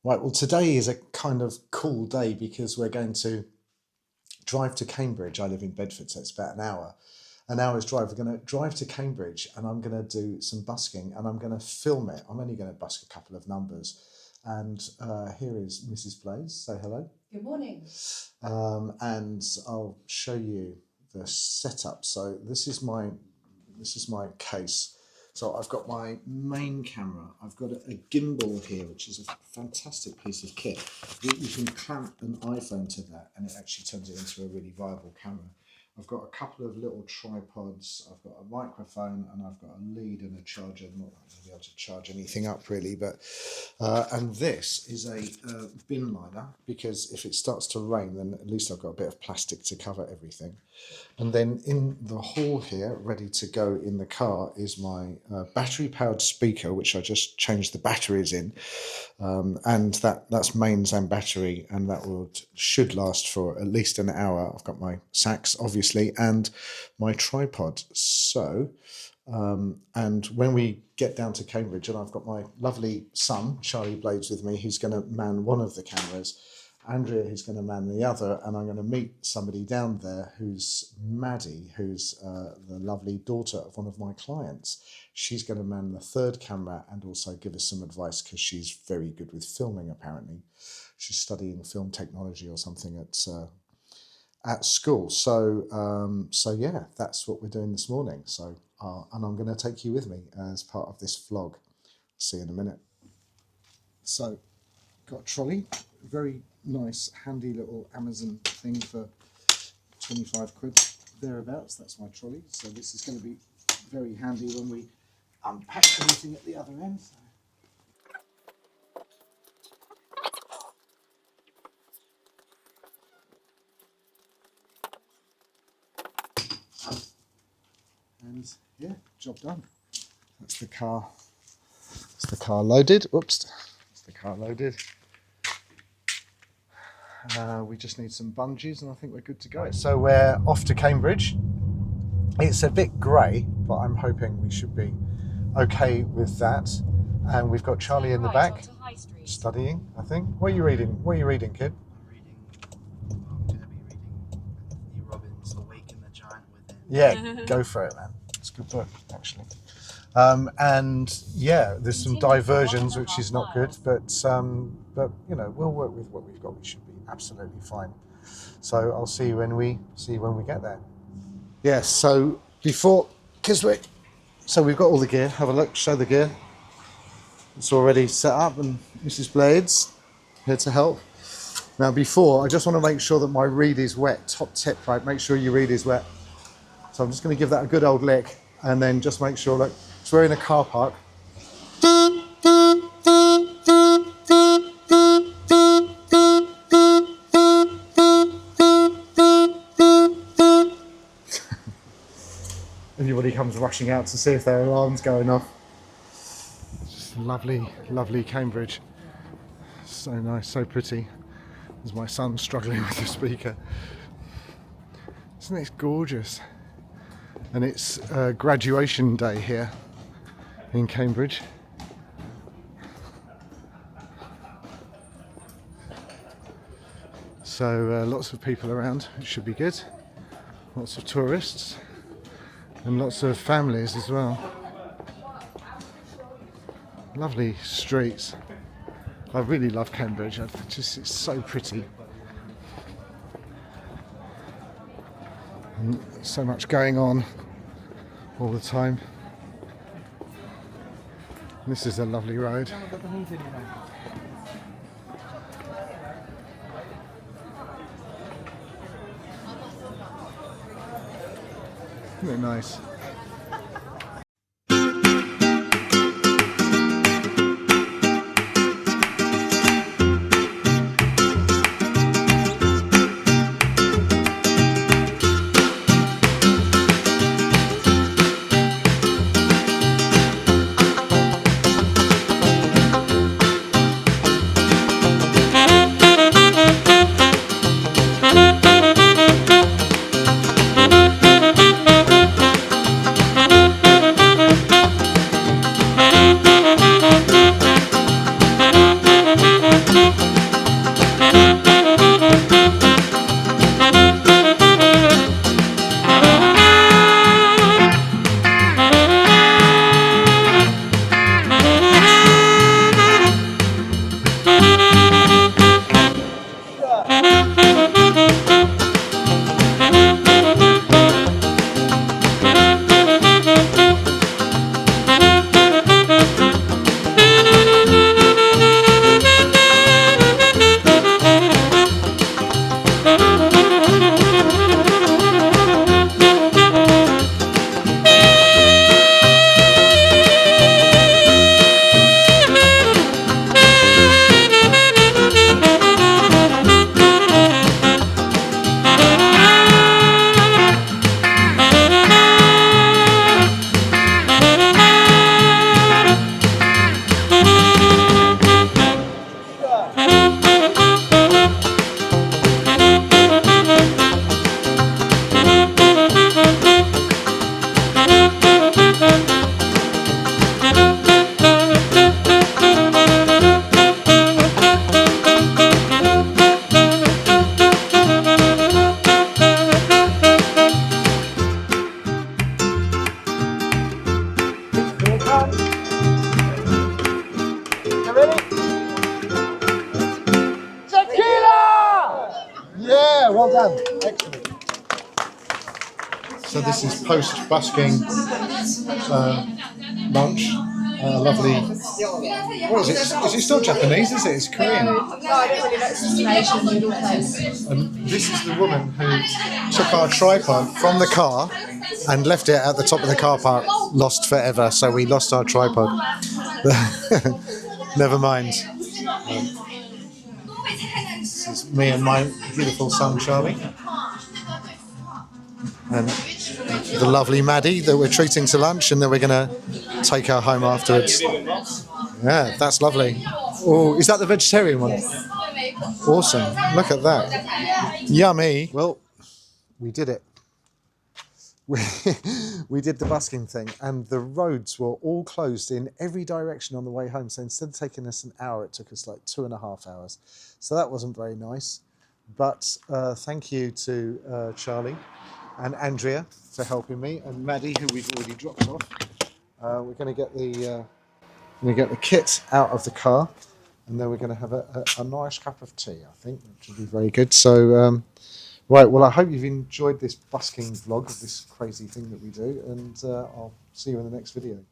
Right, well, today is a kind of cool day because we're going to drive to Cambridge. I live in Bedford, so it's about an hour's drive. We're going to drive to Cambridge and I'm going to do some busking and I'm going to film it. I'm only going to busk a couple of numbers. And here is Mrs. Blaze. Say hello. Good morning. And I'll show you the setup. So this is my case. So I've got my main camera. I've got a gimbal here, which is a fantastic piece of kit. You can clamp an iPhone to that and it actually turns it into a really viable camera. I've got a couple of little tripods. I've got a microphone and I've got a lead and a charger. I'm not going to be able to charge anything up really, but and this is a bin liner because if it starts to rain, then at least I've got a bit of plastic to cover everything. And then in the hall here, ready to go in the car, is my battery-powered speaker, which I just changed the batteries in, and that's mains and battery, and that should last for at least an hour. I've got my sax, obviously, and my tripod. So, and when we get down to Cambridge, and I've got my lovely son, Charlie Blades, with me, who's going to man one of the cameras, Andrea, who's going to man the other, and I'm going to meet somebody down there who's Maddie, who's the lovely daughter of one of my clients. She's going to man the third camera and also give us some advice because she's very good with filming, apparently. She's studying film technology or something at school. So yeah, that's what we're doing this morning. So and I'm going to take you with me as part of this vlog. See you in a minute. So, got a trolley, very nice, handy little Amazon thing for 25 quid thereabouts. That's my trolley. So this is going to be very handy when we unpack anything at the other end. And yeah, job done. That's the car. That's the car loaded. Oops, that's the car loaded. We just need some bungees and I think we're good to go. So we're off to Cambridge. It's a bit grey, but I'm hoping we should be okay with that. And we've got Charlie in the back studying, I think. What are you reading? What are you reading, kid? I'm going to be reading Anthony Robbins' Awaken the Giant Within. Yeah, go for it, man. It's a good book, actually. And yeah, there's some diversions, which is not good, but you know, we'll work with what we've got. We should be absolutely fine. So I'll see you when we get there. Yeah. So we've got all the gear. Have a look. Show the gear. It's already set up, and Mrs. Blades here to help. Now, I just want to make sure that my reed is wet. Top tip, right? Make sure your reed is wet. So I'm just going to give that a good old lick, and then just make sure. Look, so we're in a car park. Everybody comes rushing out to see if their alarm's going off. Just lovely, lovely Cambridge. So nice, so pretty. There's my son struggling with the speaker. Isn't it gorgeous? And it's graduation day here in Cambridge. So lots of people around, it should be good. Lots of tourists and lots of families as well. Lovely streets. I really love Cambridge. It's so pretty. And so much going on all the time. This is a lovely road. Isn't it nice? done. Excellent. So this is post-busking lunch. Lovely. What is it? Is it still Japanese? Is it? It's Korean. No, I don't really like Asian noodle place. And this is the woman who took our tripod from the car and left it at the top of the car park, lost forever. So we lost our tripod. Never mind. This is me and my beautiful son Charlie, and the lovely Maddie that we're treating to lunch, and then we're going to take her home afterwards. Yeah, that's lovely. Oh, is that the vegetarian one? Awesome. Look at that. Yummy. Well, we did it. We did the busking thing, and the roads were all closed in every direction on the way home. So instead of taking us an hour, it took us like 2.5 hours. So that wasn't very nice. But thank you to Charlie and Andrea for helping me, and Maddie, who we've already dropped off. We're going to get the kit out of the car, and then we're going to have a nice cup of tea, I think, which will be very good. So, right, well, I hope you've enjoyed this busking vlog of this crazy thing that we do, and I'll see you in the next video.